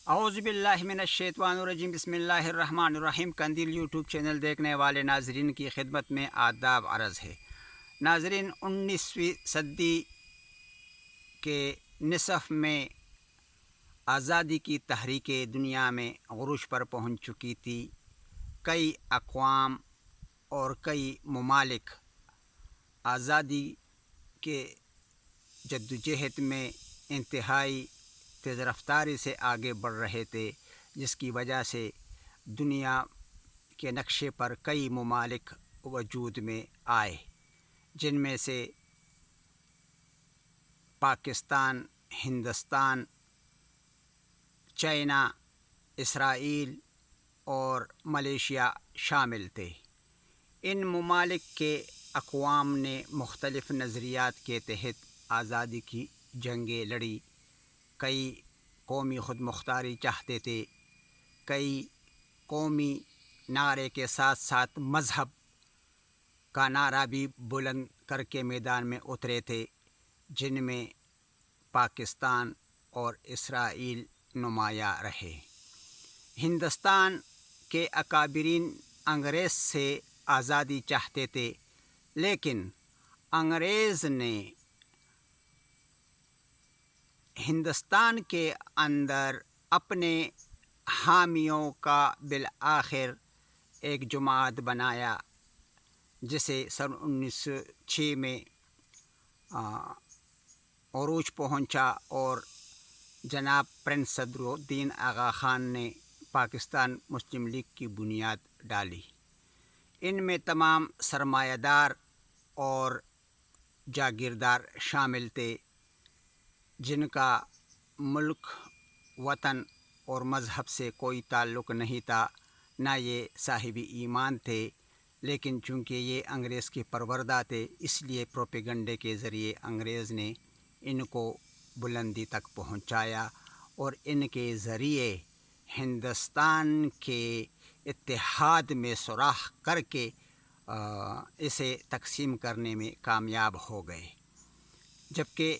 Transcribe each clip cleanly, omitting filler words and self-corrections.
اعوذ باللہ من الشیطان الرجیم، بسم اللہ الرحمن الرحیم۔ قندیل یوٹیوب چینل دیکھنے والے ناظرین کی خدمت میں آداب عرض ہے۔ ناظرین، 19ویں صدی کے نصف میں آزادی کی تحریک دنیا میں عروج پر پہنچ چکی تھی۔ کئی اقوام اور کئی ممالک آزادی کے جدوجہد میں انتہائی تیز رفتاری سے آگے بڑھ رہے تھے، جس کی وجہ سے دنیا کے نقشے پر کئی ممالک وجود میں آئے، جن میں سے پاکستان، ہندوستان، چائنا، اسرائیل اور ملیشیا شامل تھے۔ ان ممالک کے اقوام نے مختلف نظریات کے تحت آزادی کی جنگیں لڑی۔ کئی قومی خود مختاری چاہتے تھے، کئی قومی نعرے کے ساتھ ساتھ مذہب کا نعرہ بھی بلند کر کے میدان میں اترے تھے، جن میں پاکستان اور اسرائیل نمایاں رہے۔ ہندوستان کے اکابرین انگریز سے آزادی چاہتے تھے، لیکن انگریز نے ہندوستان کے اندر اپنے حامیوں کا بالآخر ایک جماعت بنایا، جسے سن 1906 میں عروج پہنچا اور جناب پرنس صدر الدین آغا خان نے پاکستان مسلم لیگ کی بنیاد ڈالی۔ ان میں تمام سرمایہ دار اور جاگیردار شامل تھے، جن کا ملک، وطن اور مذہب سے کوئی تعلق نہیں تھا، نہ یہ صاحب ایمان تھے، لیکن چونکہ یہ انگریز کے پروردہ تھے، اس لیے پروپیگنڈے کے ذریعے انگریز نے ان کو بلندی تک پہنچایا اور ان کے ذریعے ہندوستان کے اتحاد میں سوراخ کر کے اسے تقسیم کرنے میں کامیاب ہو گئے۔ جبکہ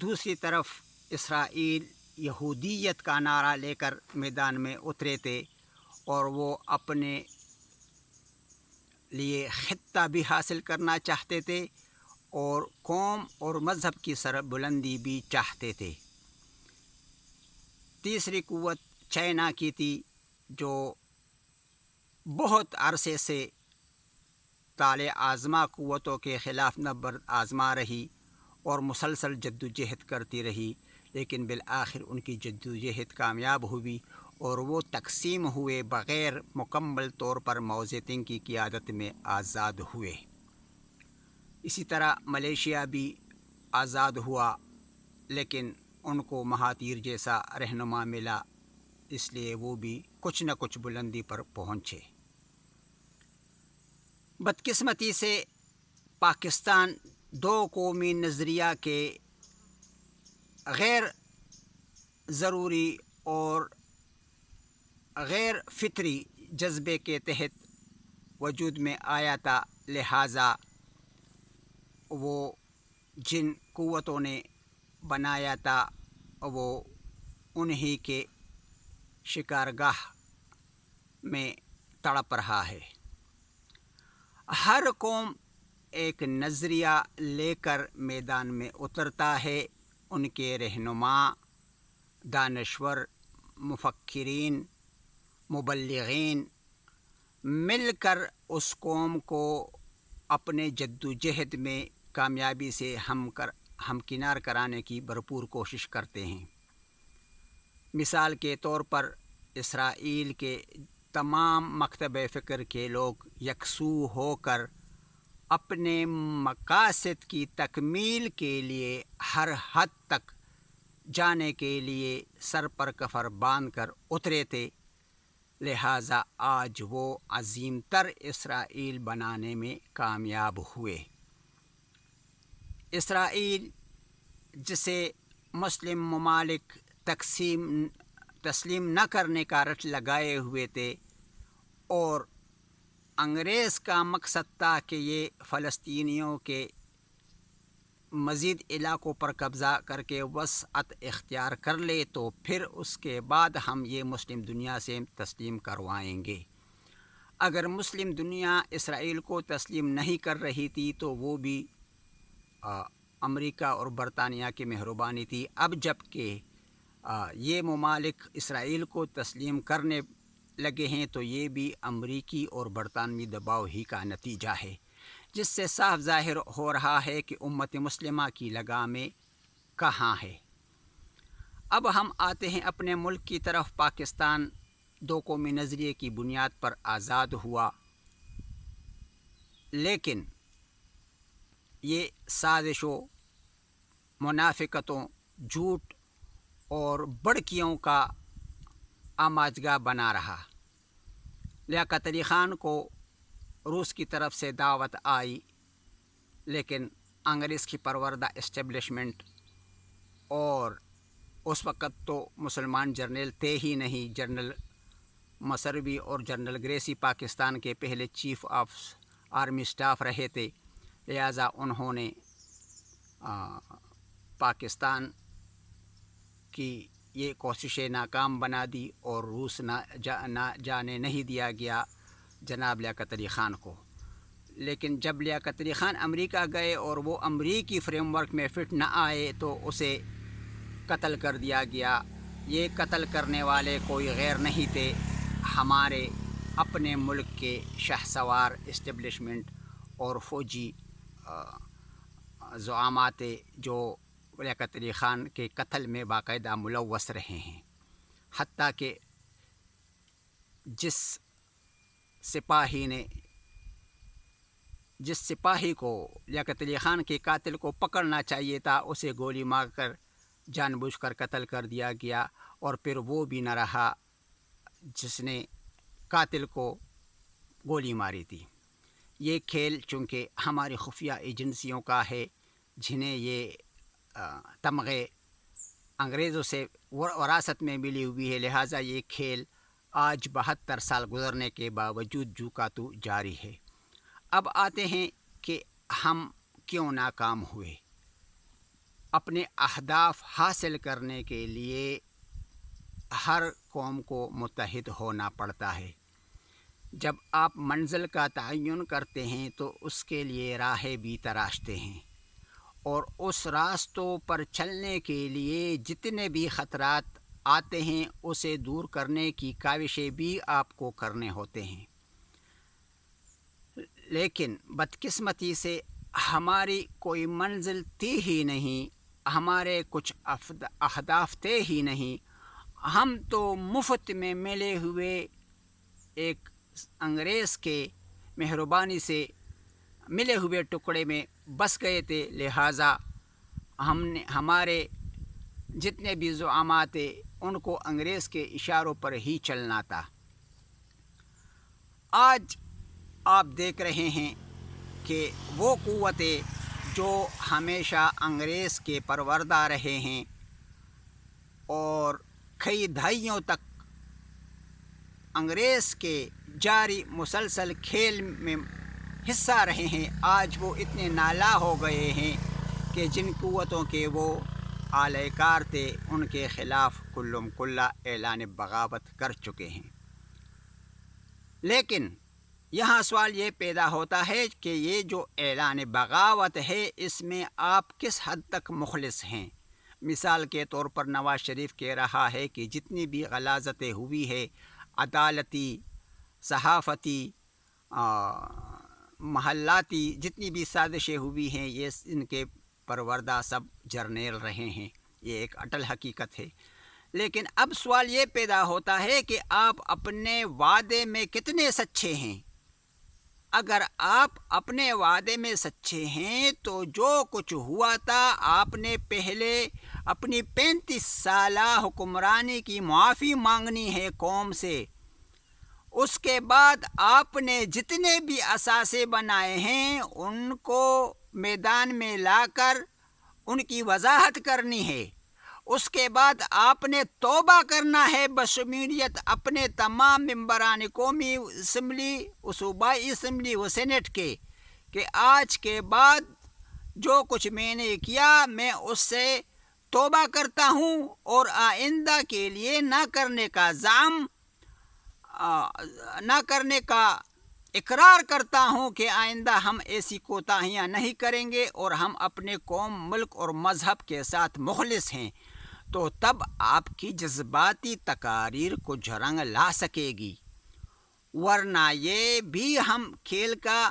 دوسری طرف اسرائیل یہودیت کا نعرہ لے کر میدان میں اترے تھے، اور وہ اپنے لیے خطہ بھی حاصل کرنا چاہتے تھے اور قوم اور مذہب کی سربلندی بھی چاہتے تھے۔ تیسری قوت چائنا کی تھی، جو بہت عرصے سے طالع آزما قوتوں کے خلاف نبرد آزما رہی اور مسلسل جدوجہد کرتی رہی، لیکن بالآخر ان کی جدوجہد کامیاب ہوئی اور وہ تقسیم ہوئے بغیر مکمل طور پر ماؤ زیدونگ کی قیادت میں آزاد ہوئے۔ اسی طرح ملیشیا بھی آزاد ہوا، لیکن ان کو مہاتیر جیسا رہنما ملا، اس لیے وہ بھی کچھ نہ کچھ بلندی پر پہنچے۔ بدقسمتی سے پاکستان دو قومی نظریہ کے غیر ضروری اور غیر فطری جذبے کے تحت وجود میں آیا تھا، لہٰذا وہ جن قوتوں نے بنایا تھا وہ انہی کے شکارگاہ میں تڑپ رہا ہے۔ ہر قوم ایک نظریہ لے کر میدان میں اترتا ہے، ان کے رہنما، دانشور، مفکرین، مبلغین مل کر اس قوم کو اپنے جدوجہد میں کامیابی سے ہمکنار کرانے کی بھرپور کوشش کرتے ہیں۔ مثال کے طور پر اسرائیل کے تمام مکتب فکر کے لوگ یکسو ہو کر اپنے مقاصد کی تکمیل کے لیے ہر حد تک جانے کے لیے سر پر کفر باندھ کر اترے تھے، لہٰذا آج وہ عظیم تر اسرائیل بنانے میں کامیاب ہوئے۔ اسرائیل، جسے مسلم ممالک تسلیم نہ کرنے کا رٹ لگائے ہوئے تھے، اور انگریز کا مقصد تھا کہ یہ فلسطینیوں کے مزید علاقوں پر قبضہ کر کے وسعت اختیار کر لے تو پھر اس کے بعد ہم یہ مسلم دنیا سے تسلیم کروائیں گے۔ اگر مسلم دنیا اسرائیل کو تسلیم نہیں کر رہی تھی تو وہ بھی امریکہ اور برطانیہ کی مہربانی تھی۔ اب جب کہ یہ ممالک اسرائیل کو تسلیم کرنے لگے ہیں تو یہ بھی امریکی اور برطانوی دباؤ ہی کا نتیجہ ہے، جس سے صاف ظاہر ہو رہا ہے کہ امت مسلمہ کی لگامیں کہاں ہے۔ اب ہم آتے ہیں اپنے ملک کی طرف۔ پاکستان دو قومی نظریے کی بنیاد پر آزاد ہوا، لیکن یہ سازشوں، منافقتوں، جھوٹ اور بڑکیوں کا آماجگاہ بنا رہا۔ لیاقت علی خان کو روس کی طرف سے دعوت آئی، لیکن انگریز کی پروردہ اسٹیبلشمنٹ، اور اس وقت تو مسلمان جرنیل تھے ہی نہیں۔ جنرل مسروی اور جنرل گریسی پاکستان کے پہلے چیف آف آرمی سٹاف رہے تھے، لہٰذا انہوں نے پاکستان کی یہ کوششیں ناکام بنا دی اور روس نہ جانے نہیں دیا گیا جناب لیاقت علی خان کو۔ لیکن جب لیاقت علی خان امریکہ گئے اور وہ امریکی فریم ورک میں فٹ نہ آئے تو اسے قتل کر دیا گیا۔ یہ قتل کرنے والے کوئی غیر نہیں تھے، ہمارے اپنے ملک کے شاہ سوار اسٹیبلشمنٹ اور فوجی زعامات جو لیاقت علی خان کے قتل میں باقاعدہ ملوث رہے ہیں۔ حتیٰ کہ جس سپاہی کو لیاقت علی خان کے قاتل کو پکڑنا چاہیے تھا، اسے گولی مار کر جان بوجھ کر قتل کر دیا گیا، اور پھر وہ بھی نہ رہا جس نے قاتل کو گولی ماری تھی۔ یہ کھیل چونکہ ہماری خفیہ ایجنسیوں کا ہے، جنہیں یہ تمغے انگریزوں سے وراثت میں ملی ہوئی ہے، لہٰذا یہ کھیل آج 72 سال گزرنے کے باوجود جو کا تو جاری ہے۔ اب آتے ہیں کہ ہم کیوں ناکام ہوئے۔ اپنے اہداف حاصل کرنے کے لیے ہر قوم کو متحد ہونا پڑتا ہے۔ جب آپ منزل کا تعین کرتے ہیں تو اس کے لیے راہیں بھی تراشتے ہیں، اور اس راستوں پر چلنے کے لیے جتنے بھی خطرات آتے ہیں اسے دور کرنے کی کاوشیں بھی آپ کو کرنے ہوتے ہیں۔ لیکن بدقسمتی سے ہماری کوئی منزل تھی ہی نہیں، ہمارے کچھ اہداف تھے ہی نہیں، ہم تو مفت میں ملے ہوئے ایک انگریز کے مہربانی سے ملے ہوئے ٹکڑے میں بس گئے تھے، لہٰذا ہمارے جتنے بھی زعامات تھے ان کو انگریز کے اشاروں پر ہی چلنا تھا۔ آج آپ دیکھ رہے ہیں کہ وہ قوتیں جو ہمیشہ انگریز کے پروردہ رہے ہیں اور کئی دہائیوں تک انگریز کے جاری مسلسل کھیل میں حصہ رہے ہیں، آج وہ اتنے نالا ہو گئے ہیں کہ جن قوتوں کے وہ اعلی کار تھے ان کے خلاف کلم کلا اعلان بغاوت کر چکے ہیں۔ لیکن یہاں سوال یہ پیدا ہوتا ہے کہ یہ جو اعلان بغاوت ہے اس میں آپ کس حد تک مخلص ہیں؟ مثال کے طور پر نواز شریف کہہ رہا ہے کہ جتنی بھی غلاظتیں ہوئی ہے، عدالتی، صحافتی، محلاتی جتنی بھی سازشیں ہوئی ہیں، یہ ان کے پروردہ سب جرنیل رہے ہیں۔ یہ ایک اٹل حقیقت ہے۔ لیکن اب سوال یہ پیدا ہوتا ہے کہ آپ اپنے وعدے میں کتنے سچے ہیں؟ اگر آپ اپنے وعدے میں سچے ہیں تو جو کچھ ہوا تھا آپ نے پہلے اپنی 35 سالہ حکمرانی کی معافی مانگنی ہے قوم سے۔ اس کے بعد آپ نے جتنے بھی اثاثے بنائے ہیں ان کو میدان میں لا کر ان کی وضاحت کرنی ہے۔ اس کے بعد آپ نے توبہ کرنا ہے بشمولیت اپنے تمام ممبران قومی اسمبلی، صوبائی اسمبلی و سینٹ کے، کہ آج کے بعد جو کچھ میں نے کیا میں اس سے توبہ کرتا ہوں اور آئندہ کے لیے نہ کرنے کا اقرار کرتا ہوں کہ آئندہ ہم ایسی کوتاہیاں نہیں کریں گے اور ہم اپنے قوم، ملک اور مذہب کے ساتھ مخلص ہیں۔ تو تب آپ کی جذباتی تقاریر کو جھرنگ لا سکے گی، ورنہ یہ بھی ہم کھیل کا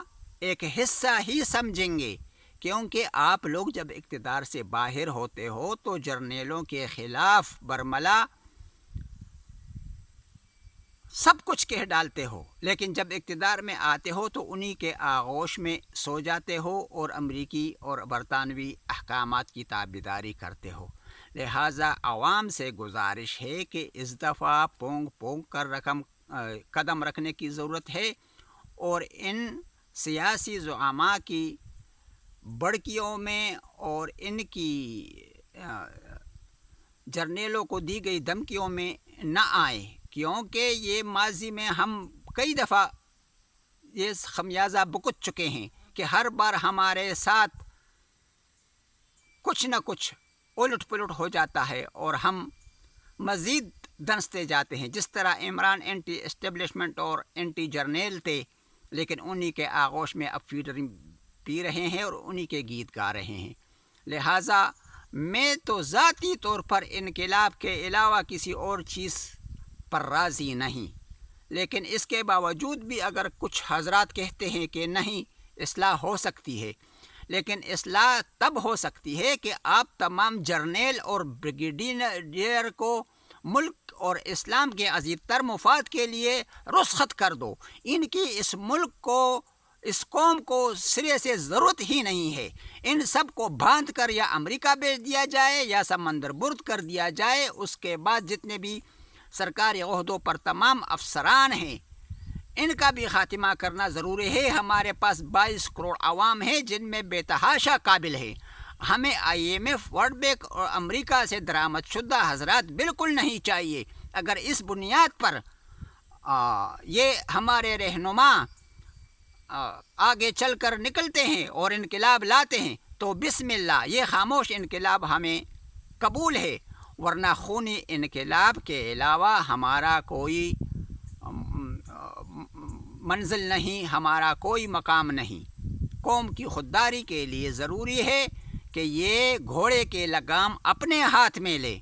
ایک حصہ ہی سمجھیں گے، کیونکہ آپ لوگ جب اقتدار سے باہر ہوتے ہو تو جرنیلوں کے خلاف برملا سب کچھ کہہ ڈالتے ہو، لیکن جب اقتدار میں آتے ہو تو انہی کے آغوش میں سو جاتے ہو اور امریکی اور برطانوی احکامات کی تابعداری کرتے ہو۔ لہٰذا عوام سے گزارش ہے کہ اس دفعہ پونگ پونگ کر قدم رکھنے کی ضرورت ہے اور ان سیاسی زعماء کی بڑکیوں میں اور ان کی جرنیلوں کو دی گئی دھمکیوں میں نہ آئیں، کیونکہ یہ ماضی میں ہم کئی دفعہ یہ خمیازہ بھگت چکے ہیں کہ ہر بار ہمارے ساتھ کچھ نہ کچھ الٹ پلٹ ہو جاتا ہے اور ہم مزید دنستے جاتے ہیں۔ جس طرح عمران اینٹی اسٹیبلشمنٹ اور اینٹی جرنیل تھے، لیکن انہی کے آغوش میں اب فیڈرنگ پی رہے ہیں اور انہی کے گیت گا رہے ہیں۔ لہٰذا میں تو ذاتی طور پر انقلاب کے علاوہ کسی اور چیز پر راضی نہیں، لیکن اس کے باوجود بھی اگر کچھ حضرات کہتے ہیں کہ نہیں اصلاح ہو سکتی ہے، لیکن اصلاح تب ہو سکتی ہے کہ آپ تمام جرنیل اور بریگیڈیئر کو ملک اور اسلام کے عزیز تر مفاد کے لیے رخصت کر دو۔ ان کی اس ملک کو، اس قوم کو سرے سے ضرورت ہی نہیں ہے۔ ان سب کو باندھ کر یا امریکہ بھیج دیا جائے یا سمندر برد کر دیا جائے۔ اس کے بعد جتنے بھی سرکاری عہدوں پر تمام افسران ہیں ان کا بھی خاتمہ کرنا ضروری ہے۔ ہمارے پاس 22 کروڑ عوام ہیں جن میں بے تحاشا قابل ہے۔ ہمیں IMF، ورلڈ بینک اور امریکہ سے درآمد شدہ حضرات بالکل نہیں چاہیے۔ اگر اس بنیاد پر یہ ہمارے رہنما آگے چل کر نکلتے ہیں اور انقلاب لاتے ہیں تو بسم اللہ، یہ خاموش انقلاب ہمیں قبول ہے، ورنہ خونی انقلاب کے علاوہ ہمارا کوئی منزل نہیں، ہمارا کوئی مقام نہیں۔ قوم کی خودداری کے لیے ضروری ہے کہ یہ گھوڑے کے لگام اپنے ہاتھ میں لے،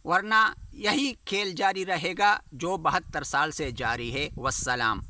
ورنہ یہی کھیل جاری رہے گا جو 72 سال سے جاری ہے۔ والسلام۔